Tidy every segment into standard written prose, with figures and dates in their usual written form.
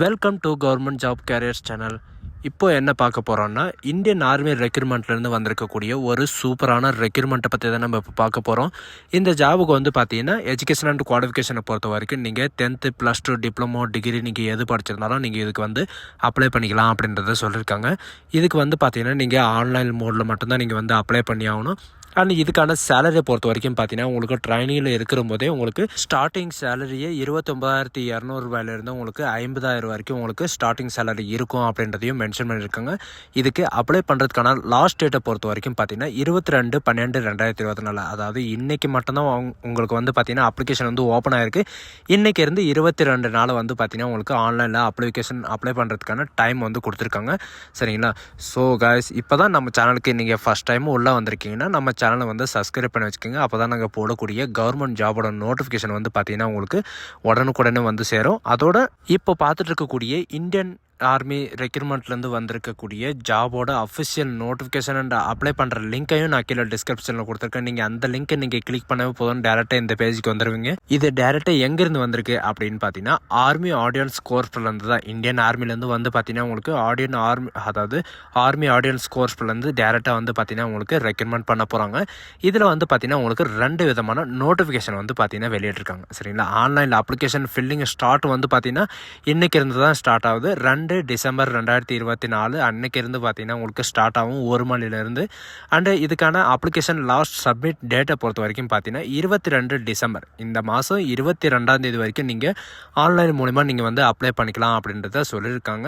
Welcome to government job careers channel. இப்போ என்ன பார்க்க போகிறோம்னா, இந்தியன் ஆர்மி ரெக்ரூட்மெண்ட்லேருந்து வந்திருக்கக்கூடிய ஒரு சூப்பரான ரெக்ரூட்மெண்ட்டை பற்றி தான் நம்ம இப்போ பார்க்க போகிறோம். இந்த ஜாபுக்கு வந்து பார்த்தீங்கன்னா எஜுகேஷன் அண்ட் குவாலிஃபிகேஷனை பொறுத்த வரைக்கும் நீங்கள் 10th +2 டிப்ளமோ டிகிரி நீங்கள் எது படிச்சிருந்தாலும் நீங்கள் இதுக்கு வந்து அப்ளை பண்ணிக்கலாம் அப்படின்றத சொல்லியிருக்காங்க. இதுக்கு வந்து பார்த்தீங்கன்னா நீங்கள் ஆன்லைன் மோடில் மட்டும்தான் நீங்கள் வந்து அப்ளை பண்ணி ஆகணும். அண்ட் இதுக்கான சேலரியை பொறுத்த வரைக்கும் பார்த்தீங்கன்னா உங்களுக்கு ட்ரைனிங்கில் இருக்கிற போதே உங்களுக்கு ஸ்டார்டிங் சேலரியே 29,200 ரூபாயிலிருந்து உங்களுக்கு 50,000 வரைக்கும் உங்களுக்கு ஸ்டார்டிங் சேலரி இருக்கும் அப்படின்றதையும் மென்ஷன் பண்ணியிருக்காங்க. இதுக்கு அப்ளை பண்ணுறதுக்கான லாஸ்ட் டேட்டை பொறுத்த வரைக்கும் பார்த்தீங்கன்னா 22/12/2024, அதாவது இன்றைக்கி மட்டும்தான் உங்களுக்கு வந்து பார்த்தீங்கன்னா அப்ளிகேஷன் வந்து ஓப்பன் ஆகிருக்கு. இன்றைக்கி இருந்து 22 நாள் வந்து பார்த்தீங்கன்னா உங்களுக்கு ஆன்லைனில் அப்ளை பண்ணுறதுக்கான டைம் வந்து கொடுத்துருக்காங்க. சரிங்களா? ஸோ காய்ஸ், இப்போ தான் நம்ம சேனலுக்கு நீங்கள் ஃபஸ்ட் டைம் உள்ளே வந்திருக்கீங்கன்னா நம்ம சேனலை வந்து சப்ஸ்கிரைப் பண்ணி வச்சுக்கோங்க. அப்போ தான் நாங்கள் போடக்கூடிய கவர்மெண்ட் ஜாபோட நோட்டிஃபிகேஷன் வந்து பார்த்தீங்கன்னா உங்களுக்கு உடனுக்குடனே வந்து சேரும். அதோட இப்போ பார்த்துட்டு இருக்கக்கூடிய இந்தியன் ஆர்மி ரெக்ரூட்மெண்ட்லேருந்து வந்திருக்கக்கூடிய ஜாபோட அஃபிஷியல் நோட்டிஃபிகேஷன் அண்ட் அப்ளை பண்ணுற லிங்க்கையும் நான் கீழே டிஸ்கிரிப்ஷனில் கொடுத்துருக்கேன். நீங்கள் அந்த லிங்க்கை நீங்கள் கிளிக் பண்ணவே போதும், டேரெக்டாக இந்த பேஜுக்கு வந்துடுவீங்க. இது டேரெக்டாக எங்கேருந்து வந்திருக்கு அப்படின்னு பார்த்தீங்கன்னா ஆர்மி ஆடியன்ஸ் கோர்ஸ்லேருந்து தான். இந்தியன் ஆர்மிலேருந்து வந்து பார்த்தீங்கன்னா உங்களுக்கு ஆர்மி ஆடியன்ஸ் கோர்ஸ்லேருந்து டேரெக்டாக வந்து பார்த்தீங்கன்னா உங்களுக்கு ரெக்ரூட்மெண்ட் பண்ண போகிறாங்க. இதில் வந்து பார்த்தீங்கன்னா உங்களுக்கு 2 விதமான நோட்டிஃபிகேஷன் வந்து பார்த்தீங்கன்னா வெளியிட்டிருக்காங்க. சரிங்களா? ஆன்லைனில் அப்ளிகேஷன் ஃபில்லிங் ஸ்டார்ட் வந்து பார்த்தீங்கன்னா இன்றைக்கி இருந்து தான் ஸ்டார்ட் ஆகுது. 2 டிசம்பர் 2024 அன்னைக்கு இருந்து பார்த்தீங்கன்னா உங்களுக்கு ஸ்டார்ட் ஆகும் 1 மணிலேருந்து. அண்டு இதுக்கான அப்ளிகேஷன் லாஸ்ட் சப்மிட் டேட்டை பொறுத்த வரைக்கும் பார்த்தீங்கன்னா 22 டிசம்பர், இந்த மாதம் 22ஆம் தேதி வரைக்கும் நீங்கள் ஆன்லைன் மூலிமா நீங்கள் வந்து அப்ளை பண்ணிக்கலாம் அப்படின்றத சொல்லியிருக்காங்க.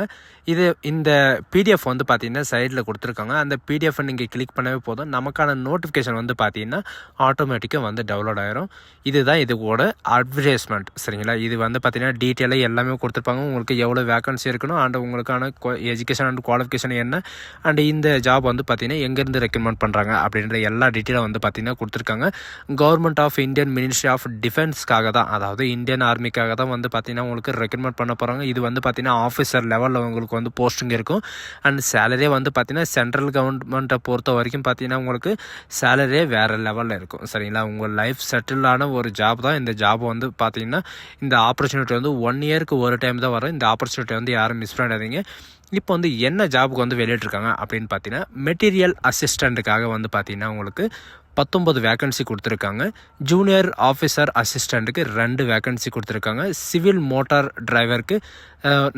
இந்த பிடிஎஃப் வந்து பார்த்தீங்கன்னா சைடில் கொடுத்துருக்காங்க. அந்த பிடிஎஃப் நீங்கள் கிளிக் பண்ணவே போதும், நமக்கான நோட்டிஃபிகேஷன் வந்து பார்த்தீங்கன்னா ஆட்டோமேட்டிக்காக வந்து டவுன்லோட் ஆயிரும். இதுதான் இதுவோட அட்வர்டைஸ்மெண்ட். சரிங்களா? இது வந்து பார்த்தீங்கன்னா டீட்டெயிலாக எல்லாமே கொடுத்துருப்பாங்க. உங்களுக்கு எவ்வளோ வேகன்சி இருக்கணும் அண்ட் உங்களுக்கான எஜுகேஷன் அண்ட் குவாலிஃபிகேஷன் என்ன, அண்ட் இந்த ஜாப் வந்து பார்த்தீங்கன்னா எங்கேருந்து ரெக்கமெண்ட் பண்ணுறாங்க அப்படின்ற எல்லா டீட்டெயிலும் வந்து பார்த்தீங்கன்னா கொடுத்துருக்காங்க. Government of Indian ministry of டிஃபென்ஸ்க்காக தான், அதாவது இந்தியன் ஆர்மிக்காக தான் வந்து பார்த்தீங்கன்னா உங்களுக்கு ரெக்கமெண்ட் பண்ண போகிறாங்க. இது வந்து பார்த்தீங்கன்னா ஆஃபீஸர் லெவலில் உங்களுக்கு வந்து போஸ்டிங் இருக்கும். அண்ட் சேலரியே வந்து பார்த்தீங்கன்னா சென்ட்ரல் கவர்மெண்ட்டை பொறுத்த வரைக்கும் பார்த்தீங்கன்னா உங்களுக்கு சேலரியே வேறு லெவலில் இருக்கும். சரிங்களா? உங்கள் லைஃப் செட்டிலான ஒரு ஜாப் தான் இந்த ஜாப் வந்து பார்த்தீங்கன்னா. இந்த ஆப்பர்ச்சுனிட்டி வந்து 1 இயருக்கு ஒரு டைம் தான் வரும். இந்த ஆப்பர்ச்சுனிட்டி வந்து யாரும் மிஸ் பண்ணிடாதீங்க. இப்போ வந்து என்ன ஜாபுக்கு வந்து வெளியிட்ருக்காங்க அப்படின்னு பார்த்தீங்கன்னா மெட்டீரியல் அசிஸ்டண்ட்டுக்காக வந்து பார்த்தீங்கன்னா உங்களுக்கு 19 வேக்கன்சி கொடுத்துருக்காங்க. ஜூனியர் ஆஃபீஸர் அசிஸ்டண்ட்டுக்கு 2 வேக்கன்சி கொடுத்துருக்காங்க. சிவில் மோட்டார் டிரைவருக்கு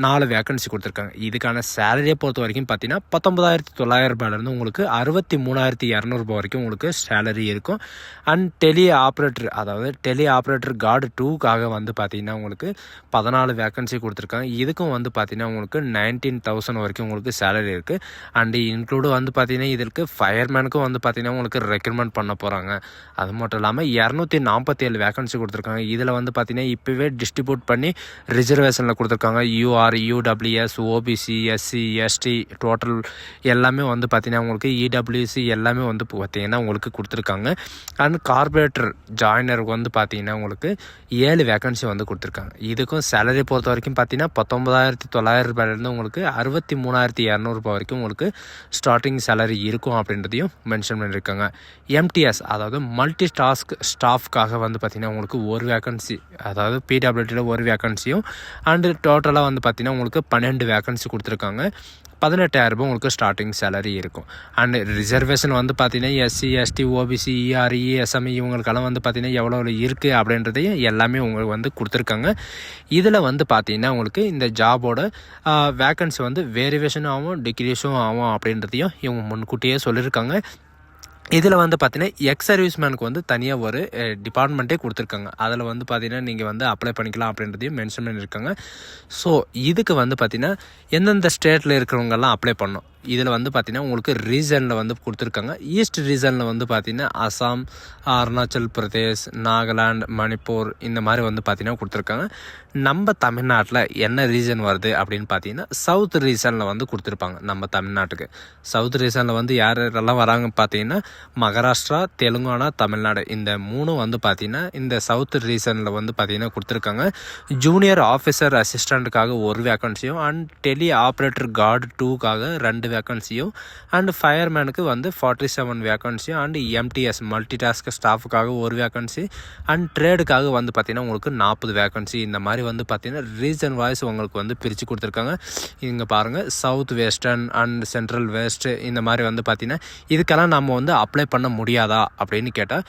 4 வேக்கன்சி கொடுத்துருக்காங்க. இதுக்கான சேலரியை பொறுத்த வரைக்கும் பார்த்தீங்கன்னா 19,900 ரூபாயிலேருந்து உங்களுக்கு 63,200 ரூபாய் வரைக்கும் உங்களுக்கு சேலரி இருக்கும். அண்ட் டெலி ஆப்ரேட்டர் கார்டு 2க்காக வந்து பார்த்தீங்கன்னா உங்களுக்கு 14 வேக்கன்சி கொடுத்துருக்காங்க. இதுக்கும் வந்து பார்த்தீங்கன்னா உங்களுக்கு 19,000 வரைக்கும் உங்களுக்கு சேலரி இருக்குது. அண்டு இன்க்ளூடு வந்து பார்த்தீங்கன்னா இதற்கு ஃபயர்மேனுக்கும் வந்து பார்த்தீங்கன்னா உங்களுக்கு ரெக்ரூட்மெண்ட் பண்ண போகிறாங்க. அது மட்டும் இல்லாமல் 247 வேக்கன்சி கொடுத்துருக்காங்க. இதில் வந்து பார்த்தீங்கன்னா இப்போவே டிஸ்ட்ரிபியூட் பண்ணி ரிசர்வேஷனில் கொடுத்துருக்காங்க. UR, EWS, OBC, SC, ST total எல்லாமே வந்து பார்த்தீங்கன்னா உங்களுக்கு இடபிள்யூசி எல்லாமே வந்து பார்த்தீங்கன்னா உங்களுக்கு கொடுத்துருக்காங்க. அண்ட் கார்பரேட்டர் ஜாயினருக்கு வந்து பார்த்தீங்கன்னா உங்களுக்கு 7 வேக்கன்சி வந்து கொடுத்துருக்காங்க. இதுக்கும் சேலரி பொறுத்த வரைக்கும் பார்த்தீங்கன்னா 19,900 ரூபாயிலேருந்து உங்களுக்கு 63,200 ரூபாய் வரைக்கும் உங்களுக்கு ஸ்டார்டிங் சேலரி இருக்கும் அப்படின்றதையும் மென்ஷன் பண்ணியிருக்காங்க. எம்டிஎஸ், அதாவது மல்டி டாஸ்க் ஸ்டாஃப்காக வந்து பார்த்திங்கன்னா உங்களுக்கு 1 வேக்கன்சி, அதாவது பிடபிள்யூடியில் 1 வேக்கன்சியும் அண்டு டோட்டலாக வந்து பார்த்திங்கன்னா உங்களுக்கு 12 வேக்கன்சி கொடுத்துருக்காங்க. 18,000 ரூபாய் உங்களுக்கு ஸ்டார்டிங் சேலரி இருக்கும். அண்ட் ரிசர்வேஷன் வந்து பார்த்திங்கன்னா SC, ST, OBC, ERE, SME இவங்களுக்கெல்லாம் வந்து பார்த்திங்கன்னா எவ்வளோ இருக்குது அப்படின்றதையும் எல்லாமே உங்களுக்கு வந்து கொடுத்துருக்காங்க. இதில் வந்து பார்த்திங்கன்னா உங்களுக்கு இந்த ஜாபோட வேக்கன்சி வந்து வேரியேஷனும் ஆகும், டிக்ரீஸும் ஆகும் அப்படின்றதையும் இவங்க முன்கூட்டியே சொல்லியிருக்காங்க. இதில் வந்து பார்த்தீங்கன்னா எக்ஸ் சர்வீஸ்மேனுக்கு வந்து தனியாக ஒரு டிபார்ட்மெண்ட்டே கொடுத்துருக்காங்க. அதில் வந்து பார்த்தீங்கன்னா நீங்கள் வந்து அப்ளை பண்ணிக்கலாம் அப்படின்றதையும் மென்ஷன் பண்ணியிருக்காங்க. ஸோ இதுக்கு வந்து பார்த்தீங்கன்னா எந்தெந்த ஸ்டேட்டில் இருக்கிறவங்கெல்லாம் அப்ளை பண்ணணும். இதில் வந்து பார்த்திங்கன்னா உங்களுக்கு ரீஜனில் வந்து கொடுத்துருக்காங்க. ஈஸ்ட் ரீஜனில் வந்து பார்த்திங்கன்னா அசாம், அருணாச்சல் பிரதேஷ், நாகாலாந்து, மணிப்பூர் இந்த மாதிரி வந்து பார்த்திங்கன்னா கொடுத்துருக்காங்க. நம்ம தமிழ்நாட்டில் என்ன ரீஜன் வருது அப்படின்னு பார்த்தீங்கன்னா சவுத் ரீஜனில் வந்து கொடுத்துருப்பாங்க. நம்ம தமிழ்நாட்டுக்கு சவுத் ரீஜனில் வந்து யாரெல்லாம் வராங்க பார்த்தீங்கன்னா மகாராஷ்டிரா, தெலுங்கானா, தமிழ்நாடு இந்த 3 வந்து பார்த்திங்கன்னா இந்த சவுத் ரீஜனில் வந்து பார்த்திங்கன்னா கொடுத்துருக்காங்க. ஜூனியர் ஆஃபீஸர் அசிஸ்டண்ட்டுக்காக 1 வேக்கன்சியும் அண்ட் டெலி ஆப்ரேட்டர் கார்டு 2க்காக 2 2 வேக்கன்சியும் அண்ட் ஃபயர்மேனுக்கு வந்து 47 வேக்கன்சியும் அண்ட் எம்டிஎஸ் மல்டி டாஸ்க் ஸ்டாஃபுக்காக 1 வேக்கன்சி அண்ட் ட்ரேடுக்காக வந்து பார்த்திங்கன்னா உங்களுக்கு 40 வேக்கன்சி. இந்த மாதிரி வந்து பார்த்திங்கன்னா ரீஜன் வாய்ஸ் உங்களுக்கு வந்து பிரித்து கொடுத்துருக்காங்க. இங்கே பாருங்கள், south western and central west இந்த மாதிரி வந்து பார்த்திங்கன்னா இதுக்கெல்லாம் நம்ம வந்து அப்ளை பண்ண முடியாதா அப்படின்னு கேட்டால்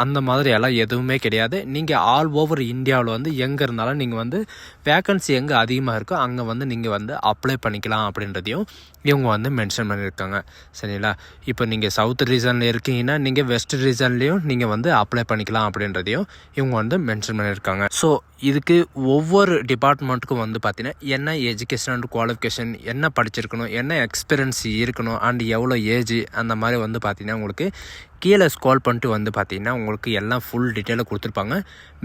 அந்த மாதிரி எல்லாம் எதுவுமே கிடையாது. நீங்கள் ஆல் ஓவர் இந்தியாவில் வந்து எங்கே இருந்தாலும் நீங்கள் வந்து வேக்கன்சி எங்கே அதிகமாக இருக்கோ அங்கே வந்து நீங்கள் வந்து அப்ளை பண்ணிக்கலாம் அப்படின்றதையும் இவங்க வந்து மென்ஷன் பண்ணியிருக்காங்க. சரிங்களா? இப்போ நீங்கள் சவுத் ரீஜனில் இருக்கீங்கன்னா நீங்கள் வெஸ்ட் ரீஜன்லேயும் நீங்கள் வந்து அப்ளை பண்ணிக்கலாம் அப்படின்றதையும் இவங்க வந்து மென்ஷன் பண்ணியிருக்காங்க. ஸோ இதுக்கு ஒவ்வொரு டிபார்ட்மெண்ட்டுக்கும் வந்து பார்த்தீங்கன்னா என்ன எஜுகேஷன் அண்ட் குவாலிஃபிகேஷன், என்ன படிச்சிருக்கணும், என்ன எக்ஸ்பீரியன்ஸ் இருக்கணும் அண்ட் எவ்வளோ ஏஜ் அந்த மாதிரி வந்து பார்த்திங்கன்னா உங்களுக்கு கீழே ஸ்க்ரோல் பண்ணிட்டு வந்து பார்த்திங்கன்னா உங்களுக்கு எல்லாம் ஃபுல் டீட்டெயிலாக கொடுத்துருப்பாங்க.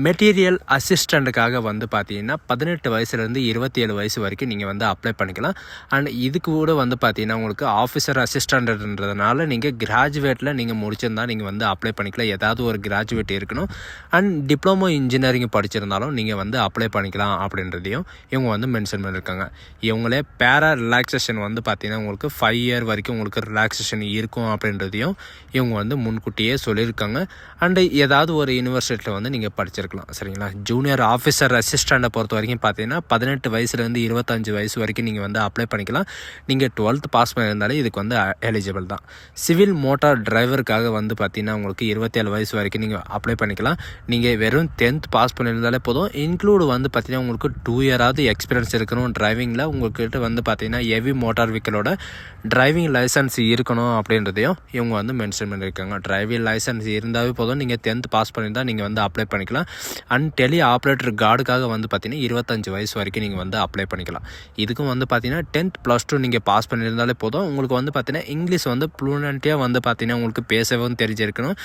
மெட்டீரியல் அசிஸ்டண்ட்டுக்காக வந்து பார்த்திங்கன்னா 18 வயசுலேருந்து 27 வயசு வரைக்கும் நீங்கள் வந்து அப்ளை பண்ணிக்கலாம். அண்ட் இதுக்கு கூட வந்து பார்த்திங்கன்னா உங்களுக்கு ஆஃபீஸர் அசிஸ்டண்ட்ன்றதுனால நீங்கள் கிராஜுவேட்டில் நீங்கள் முடிச்சிருந்தால் நீங்கள் வந்து அப்ளை பண்ணிக்கலாம். ஏதாவது ஒரு கிராஜுவேட் இருக்கணும். அண்ட் டிப்ளமோ இன்ஜினியரிங் படிச்சிருந்தாலும் நீங்கள் வந்து அப்ளை பண்ணிக்கலாம் அப்படின்றதையும் இவங்க வந்து மென்ஷன் பண்ணியிருக்காங்க. இவங்களே பேரா ரிலாக்ஸேஷன் வந்து பார்த்திங்கன்னா உங்களுக்கு 5 இயர் வரைக்கும் உங்களுக்கு ரிலாக்ஸேஷன் இருக்கும் அப்படின்றதையும் இவங்க வந்து முன்கூட்டியே சொல்லியிருக்காங்க. அண்டு ஏதாவது ஒரு யூனிவர்சிட்டியில் வந்து நீங்கள் படிச்சிருக்கலாம். சரிங்களா? ஜூனியர் ஆஃபீஸர் அசிஸ்டண்ட்டை பொறுத்த வரைக்கும் பார்த்தீங்கன்னா 18 வயசுலேருந்து 25 வயசு வரைக்கும் நீங்கள் வந்து அப்ளை பண்ணிக்கலாம். நீங்கள் 12th பாஸ் பண்ணியிருந்தாலே இதுக்கு வந்து எலிஜிபிள் தான். சிவில் மோட்டார் டிரைவருக்காக வந்து பார்த்தீங்கன்னா உங்களுக்கு 27 வயசு வரைக்கும் நீங்கள் அப்ளை பண்ணிக்கலாம். நீங்கள் வெறும் 10th பாஸ் பண்ணியிருந்தாலே போதும். இன்க்ளூடு வந்து பார்த்தீங்கன்னா உங்களுக்கு 2 இயராவது எக்ஸ்பீரியன்ஸ் இருக்கணும் டிரைவிங்கில். உங்கள்கிட்ட வந்து பார்த்தீங்கன்னா ஹெவி மோட்டார் வெஹிக்கிளோட டிரைவிங் லைசன்ஸ் இருக்கணும் அப்படின்றதையும் இவங்க வந்து மென்ஷன் பண்ணியிருக்காங்க. டிரைவிங் லைசன்ஸ் இருந்தாவே போதும். நீங்கள் 10th பாஸ் பண்ணியிருந்தால் நீங்கள் வந்து அப்ளை பண்ணிக்கலாம். அண்ட் டெலி ஆப்ரேட்டர் கார்டுக்காக வந்து பார்த்தீங்கன்னா 25 வயசு வரைக்கும் நீங்கள் வந்து அப்ளை பண்ணிக்கலாம். இதுக்கும் வந்து பார்த்தீங்கன்னா 10th +2 நீங்கள் பாஸ் பண்ணியிருந்தாலே போதும். உங்களுக்கு வந்து பார்த்தீங்கன்னா இங்கிலீஷ் வந்து ஃப்ளூயண்ட்டாக வந்து பார்த்தீங்கன்னா உங்களுக்கு பேசவும் தெரிஞ்சிருக்கணும்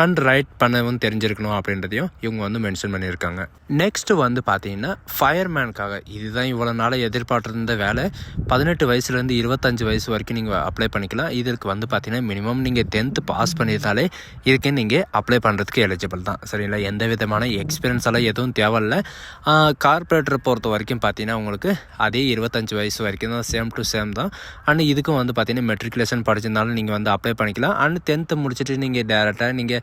அண்ட் ரைட் பண்ணவும் தெரிஞ்சிருக்கணும் அப்படின்றதையும் இவங்க வந்து மென்ஷன் பண்ணியிருக்காங்க. நெக்ஸ்ட்டு வந்து பார்த்தீங்கன்னா ஃபயர்மேனுக்காக இதுதான் இவ்வளோ நாளாக எதிர்பார்த்திருந்த வேலை. 18 வயசுலேருந்து 25 வயசு வரைக்கும் நீங்கள் அப்ளை பண்ணிக்கலாம். இதற்கு வந்து பார்த்தீங்கன்னா மினிமம் நீங்கள் 10th பாஸ் பண்ணியிருந்தாலே இதுக்கு நீங்கள் அப்ளை பண்ணுறதுக்கு எலிஜிபிள் தான். சரிங்களா? எந்த விதமான எக்ஸ்பீரியன்ஸ் எல்லாம் எதுவும் தேவையில்லை. கார்பரேட்டரை பொறுத்த வரைக்கும் பார்த்தீங்கன்னா உங்களுக்கு அதே 25 வயசு வரைக்கும் தான், சேம் டு சேம் தான். அண்ட் இதுக்கும் வந்து பார்த்தீங்கன்னா மெட்ரிகுலேஷன் படிச்சிருந்தாலும் நீங்கள் வந்து அப்ளை பண்ணிக்கலாம். அண்ட் 10th முடிச்சுட்டு நீங்கள் டேரெக்டாக நீங்கள்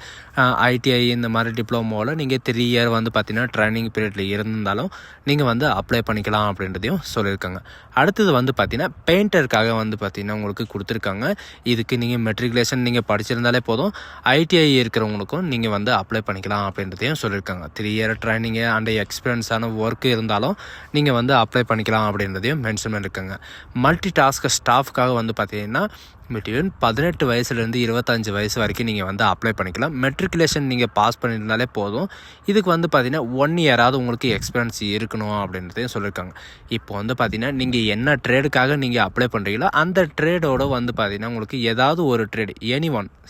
ஐடிஐ இந்த மாதிரி டிப்ளமோவில் நீங்கள் 3 இயர் வந்து பார்த்தீங்கன்னா ட்ரைனிங் பீரியடில் இருந்தாலும் நீங்கள் வந்து அப்ளை பண்ணிக்கலாம் அப்படின்றதையும் சொல்லியிருக்காங்க. அடுத்தது வந்து பார்த்தீங்கன்னா பெயிண்டருக்காக வந்து பார்த்தீங்கன்னா உங்களுக்கு கொடுத்துருக்காங்க. இதுக்கு நீங்கள் மெட்ரிகுலேஷன் நீங்கள் படிச்சிருந்தாலே போதும். ஐடிஐ இருக்கிறவங்களுக்கும் நீங்கள் வந்து அப்ளை பண்ணிக்கலாம் அப்படின்றதையும் சொல்லியிருக்காங்க. 3 இயர் ட்ரைனிங்கு அண்ட் எக்ஸ்பீரியன்ஸான ஒர்க்கு இருந்தாலும் நீங்கள் வந்து அப்ளை பண்ணிக்கலாம் அப்படின்றதையும் மென்ஷன் பண்ணியிருக்காங்க. மல்டி டாஸ்க் ஸ்டாஃப்காக வந்து பார்த்தீங்கன்னா பிட்வீன் 18 வயசுலேருந்து 25 வயசு வரைக்கும் நீங்கள் வந்து அப்ளை பண்ணிக்கலாம். மெட்ரிகுலேஷன் நீங்கள் பாஸ் பண்ணியிருந்தாலே போதும். இதுக்கு வந்து பார்த்தீங்கன்னா 1 இயராவது உங்களுக்கு எக்ஸ்பீரியன்ஸ் இருக்கணும் அப்படின்றதையும் சொல்லியிருக்காங்க. இப்போ வந்து பார்த்தீங்கன்னா நீங்கள் என்ன ட்ரேடுக்காக நீங்கள் அப்ளை பண்ணுறீங்களோ அந்த ட்ரேடோட வந்து பார்த்தீங்கன்னா உங்களுக்கு ஏதாவது ஒரு ட்ரேட்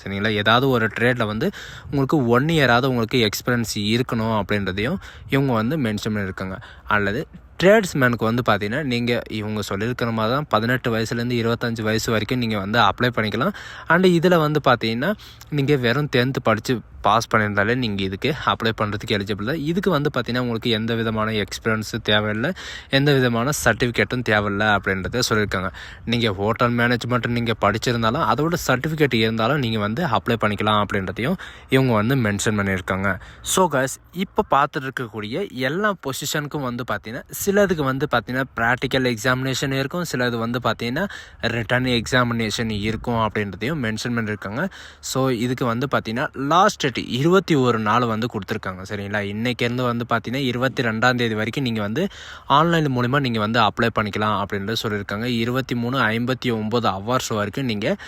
சரிங்களா? ஏதாவது ஒரு ட்ரேடில் வந்து உங்களுக்கு 1 இயராவது உங்களுக்கு எக்ஸ்பீரியன்ஸ் இருக்கணும் அப்படின்றதையும் இவங்க வந்து மென்ஷன் பண்ணியிருக்காங்க. அல்லது ட்ரேட்ஸ்மேனுக்கு வந்து பார்த்தீங்கன்னா நீங்கள் இவங்க சொல்லியிருக்கிற மாதிரி தான் 18 வயசுலேருந்து 25 வயசு வரைக்கும் நீங்கள் வந்து அப்ளை பண்ணிக்கலாம். அண்டு இதில் வந்து பார்த்தீங்கன்னா நீங்கள் வெறும் 10th படித்து பாஸ் பண்ணியிருந்தாலே நீங்கள் இதுக்கு அப்ளை பண்ணுறதுக்கு எலிஜிபிள் தான். இதுக்கு வந்து பார்த்தீங்கன்னா உங்களுக்கு எந்த விதமான எக்ஸ்பீரியன்ஸும் தேவையில்லை, எந்த விதமான சர்டிஃபிகேட்டும் தேவையில்லை அப்படின்றத சொல்லியிருக்காங்க. நீங்கள் ஹோட்டல் மேனேஜ்மெண்ட் நீங்கள் படிச்சிருந்தாலும் அதோட சர்டிஃபிகேட் இருந்தாலும் நீங்கள் வந்து அப்ளை பண்ணிக்கலாம் அப்படின்றதையும் இவங்க வந்து மென்ஷன் பண்ணியிருக்காங்க. ஸோ கைஸ், இப்போ பார்த்துட்டு இருக்கக்கூடிய எல்லா பொசிஷனுக்கும் வந்து பார்த்தீங்கன்னா சிலதுக்கு வந்து பார்த்தீங்கன்னா ப்ராக்டிக்கல் எக்ஸாமினேஷன் இருக்கும், சிலது வந்து பார்த்தீங்கன்னா ரிட்டன் எக்ஸாமினேஷன் இருக்கும் அப்படின்றதையும் மென்ஷன் பண்ணியிருக்காங்க. ஸோ இதுக்கு வந்து பார்த்தீங்கன்னா லாஸ்ட் 21 நாள் வந்து கொடுத்துருக்காங்க. சரிங்களா? இன்றைக்கேருந்து வந்து பார்த்தீங்கன்னா 22ஆம் தேதி வரைக்கும் நீங்கள் வந்து ஆன்லைன் மூலிமா நீங்கள் வந்து அப்ளை பண்ணிக்கலாம் அப்படின்றது சொல்லியிருக்காங்க. 23:59 ஹவர்ஸ் வரைக்கும் நீங்கள்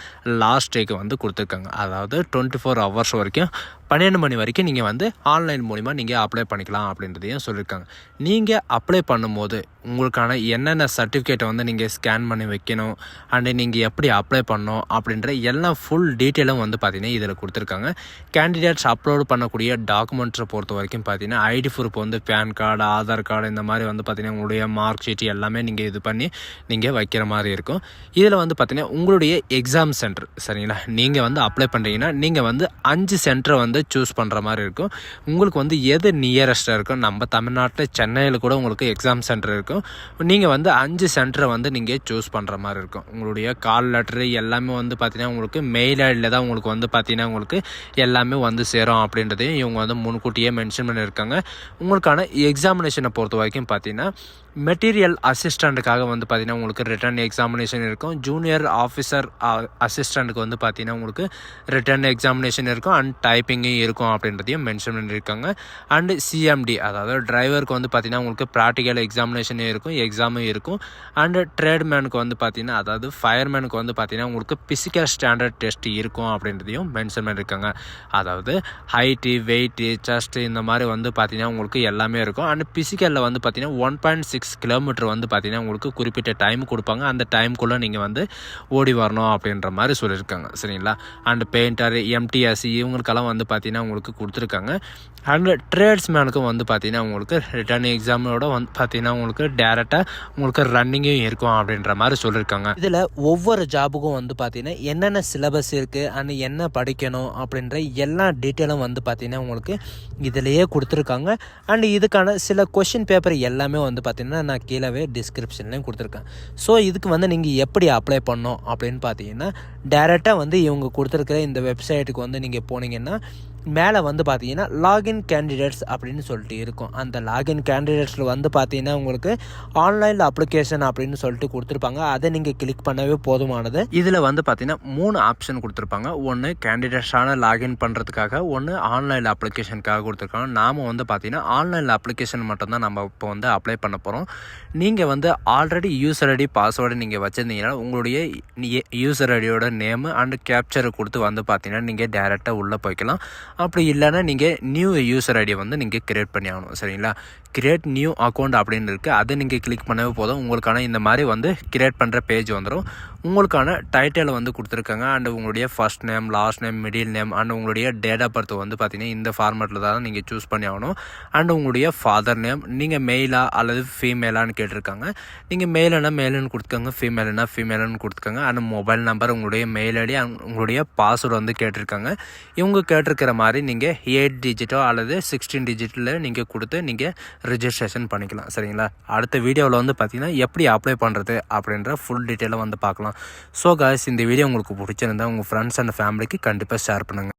லாஸ்ட் டேக்கு வந்து கொடுத்துருக்காங்க. அதாவது 24 ஹவர்ஸ் வரைக்கும் 12 மணி வரைக்கும் நீங்கள் வந்து ஆன்லைன் மூலிமா நீங்கள் அப்ளை பண்ணிக்கலாம் அப்படின்றதையும் சொல்லியிருக்காங்க. நீங்கள் அப்ளை பண்ணும்போது உங்களுக்கான என்னென்ன சர்டிஃபிகேட்டை வந்து நீங்கள் ஸ்கேன் பண்ணி வைக்கணும் அண்டு நீங்கள் எப்படி அப்ளை பண்ணணும் அப்படின்ற எல்லா ஃபுல் டீட்டெயிலும் வந்து பார்த்திங்கன்னா இதில் கொடுத்துருக்காங்க. கேண்டிடேட்ஸ் அப்லோடு பண்ணக்கூடிய டாக்குமெண்ட்ஸை பொறுத்த வரைக்கும் பார்த்தீங்கன்னா ஐடி ப்ரூஃப் வந்து பேன் கார்டு, ஆதார் கார்டு இந்த மாதிரி வந்து பார்த்திங்கன்னா உங்களுடைய மார்க் ஷீட் எல்லாமே நீங்கள் இது பண்ணி நீங்கள் வைக்கிற மாதிரி இருக்கும். இதில் வந்து பார்த்திங்கன்னா உங்களுடைய எக்ஸாம் சென்டர், சரிங்களா? நீங்கள் வந்து அப்ளை பண்ணுறீங்கன்னா நீங்கள் வந்து 5 சென்டரை வந்து வந்து சூஸ் பண்ணுற மாதிரி இருக்கும். உங்களுக்கு வந்து எது நியரஸ்ட்டாக இருக்கும், நம்ம தமிழ்நாட்டில் சென்னையில் கூட உங்களுக்கு எக்ஸாம் சென்டர் இருக்கும். நீங்கள் வந்து 5 சென்டரை வந்து நீங்கள் சூஸ் பண்ணுற மாதிரி இருக்கும். உங்களுடைய கால் லெட்டரு எல்லாமே வந்து பார்த்திங்கன்னா உங்களுக்கு மெயில் ஐடியில் தான் உங்களுக்கு வந்து பார்த்திங்கன்னா உங்களுக்கு எல்லாமே வந்து சேரும் அப்படின்றதையும் இவங்க வந்து முன்கூட்டியே மென்ஷன் பண்ணியிருக்காங்க. உங்களுக்கான எக்ஸாமினேஷனை பொறுத்த வரைக்கும் பார்த்திங்கன்னா மெட்டீரியல் அசிஸ்டண்ட்டுக்காக வந்து பார்த்திங்கன்னா உங்களுக்கு ரிட்டன் எக்ஸாமினேஷன் இருக்கும். ஜூனியர் ஆஃபீஸர் அசிஸ்டண்ட்டுக்கு வந்து பார்த்திங்கன்னா உங்களுக்கு ரிட்டன் எக்ஸாமினேஷன் இருக்கும் அண்ட் டைப்பிங்கும் இருக்கும் அப்படின்றதையும் மென்ஷன் பண்ணியிருக்காங்க. அண்டு சிஎம்டி அதாவது டிரைவருக்கு வந்து பார்த்திங்கன்னா உங்களுக்கு ப்ராக்டிக்கல் எக்ஸாமினேஷனும் இருக்கும், எக்ஸாமும் இருக்கும். அண்டு ட்ரேட்மேனுக்கு வந்து பார்த்திங்கன்னா அதாவது ஃபயர்மேனுக்கு வந்து பார்த்திங்கன்னா உங்களுக்கு ஃபிசிக்கல் ஸ்டாண்டர்ட் டெஸ்ட் இருக்கும் அப்படின்றதையும் மென்ஷன் பண்ணியிருக்காங்க. அதாவது ஹைட்டு, வெயிட்டு, செஸ்ட்டு இந்த மாதிரி வந்து பார்த்திங்கன்னா உங்களுக்கு எல்லாமே இருக்கும். அண்ட் ஃபிசிக்கலில் வந்து பார்த்திங்கன்னா 1.6 கிலோமீட்டர் வந்து பார்த்திங்கன்னா உங்களுக்கு குறிப்பிட்ட டைம் கொடுப்பாங்க. அந்த டைமுக்குள்ளே நீங்கள் வந்து ஓடி வரணும் அப்படின்ற மாதிரி சொல்லியிருக்காங்க. சரிங்களா? அண்ட் பெயிண்டர், எம்டிஎஸ் இவங்களுக்கெல்லாம் வந்து பார்த்திங்கன்னா உங்களுக்கு கொடுத்துருக்காங்க. அண்ட் ட்ரேட்ஸ்மேனுக்கும் வந்து பார்த்திங்கன்னா உங்களுக்கு ரிட்டர்ன் எக்ஸாமோட வந்து பார்த்திங்கன்னா உங்களுக்கு டேரெக்டாக உங்களுக்கு ரன்னிங்கும் இருக்கும் அப்படின்ற மாதிரி சொல்லியிருக்காங்க. இதில் ஒவ்வொரு ஜாபுக்கும் வந்து பார்த்திங்கன்னா என்னென்ன சிலபஸ் இருக்குது அண்ட் என்ன படிக்கணும் அப்படின்ற எல்லா டீட்டெயிலும் வந்து பார்த்திங்கன்னா உங்களுக்கு இதிலேயே கொடுத்துருக்காங்க. அண்ட் இதுக்கான சில கொஷின் பேப்பர் எல்லாமே வந்து பார்த்திங்கன்னா நான் கீழே டிஸ்கிரிப்ஷன்லேயும் கொடுத்துருக்கேன். ஸோ இதுக்கு வந்து நீங்கள் எப்படி அப்ளை பண்ணணும் அப்படின்னு பார்த்தீங்கன்னா டேரெக்டாக வந்து இவங்க கொடுத்துருக்கிற இந்த வெப்சைட்டுக்கு வந்து நீங்கள் போனீங்கன்னா மேலே வந்து பார்த்தீங்கன்னா லாகின் கேண்டிடேட்ஸ் அப்படின்னு சொல்லிட்டு இருக்கும். அந்த லாகின் கேண்டிடேட்ஸில் வந்து பார்த்தீங்கன்னா உங்களுக்கு ஆன்லைனில் அப்ளிகேஷன் அப்படின்னு சொல்லிட்டு கொடுத்துருப்பாங்க. அதை நீங்கள் கிளிக் பண்ணவே போதுமானது. இதில் வந்து பார்த்தீங்கன்னா 3 ஆப்ஷன் கொடுத்துருப்பாங்க. ஒன்று கேண்டிடேட்ஸான லாகின் பண்ணுறதுக்காக, ஒன்று ஆன்லைனில் அப்ளிகேஷனுக்காக கொடுத்துருக்காங்க. நாம் வந்து பார்த்தீங்கன்னா ஆன்லைனில் அப்ளிகேஷன் மட்டும்தான் நம்ம இப்போ வந்து அப்ளை பண்ண போகிறோம். நீங்கள் வந்து ஆல்ரெடி யூசர் ஐடி பாஸ்வேர்டு நீங்கள் வச்சுருந்தீங்கன்னா உங்களுடைய யூசர் ஐடியோட நேமு அண்டு கேப்சரை கொடுத்து வந்து பார்த்தீங்கன்னா நீங்கள் டேரெக்டாக உள்ளே போய்க்கலாம். அப்படி இல்லைன்னா நீங்கள் நியூ யூசர் ஐடியை வந்து நீங்கள் கிரியேட் பண்ணி ஆகணும். சரிங்களா? கிரியேட் நியூ அக்கௌண்ட் அப்படின்னு இருக்குது. அதை நீங்கள் கிளிக் பண்ணவே போதும். உங்களுக்கான இந்த மாதிரி வந்து கிரியேட் பண்ணுற பேஜ் வந்துடும். உங்களுக்கான டைட்டில் வந்து கொடுத்துருக்காங்க. அண்டு உங்களுடைய first name, last name, middle name and உங்களுடைய டேட் ஆஃப் பர்த் வந்து பார்த்திங்கன்னா இந்த ஃபார்மேட்டில் தான் நீங்கள் சூஸ் பண்ணி ஆகணும். அண்டு உங்களுடைய ஃபாதர் நேம், நீங்கள் மெயிலா அல்லது ஃபீமேலான்னு கேட்டிருக்காங்க. நீங்கள் மெயிலுன்னா மெயிலுன்னு கொடுத்துக்கோங்க, ஃபீமேலுன்னா ஃபீமேலுன்னு கொடுத்துக்கோங்க. அண்ட் மொபைல் நம்பர், உங்களுடைய மெயில் ஐடி, உங்களுடைய பாஸ்வேர்டு வந்து கேட்டிருக்காங்க. இவங்க கேட்டிருக்கிற மாதிரி நீங்கள் 8 டிஜிட்டோ அல்லது 16 டிஜிட்டில் நீங்கள் கொடுத்து நீங்கள் ரிஜிஸ்ட்ரேஷன் பண்ணிக்கலாம். சரிங்களா? அடுத்த வீடியோவில் வந்து பார்த்திங்கன்னா எப்படி அப்ளை பண்ணுறது அப்படின்ற ஃபுல் டீட்டெயிலாக வந்து பார்க்கலாம். ஸோ காய்ஸ், இந்த வீடியோ உங்களுக்கு பிடிச்சிருந்தா உங்கள் ஃப்ரெண்ட்ஸ் அண்ட் ஃபேமிலிக்கு கண்டிப்பாக ஷேர் பண்ணுங்கள்.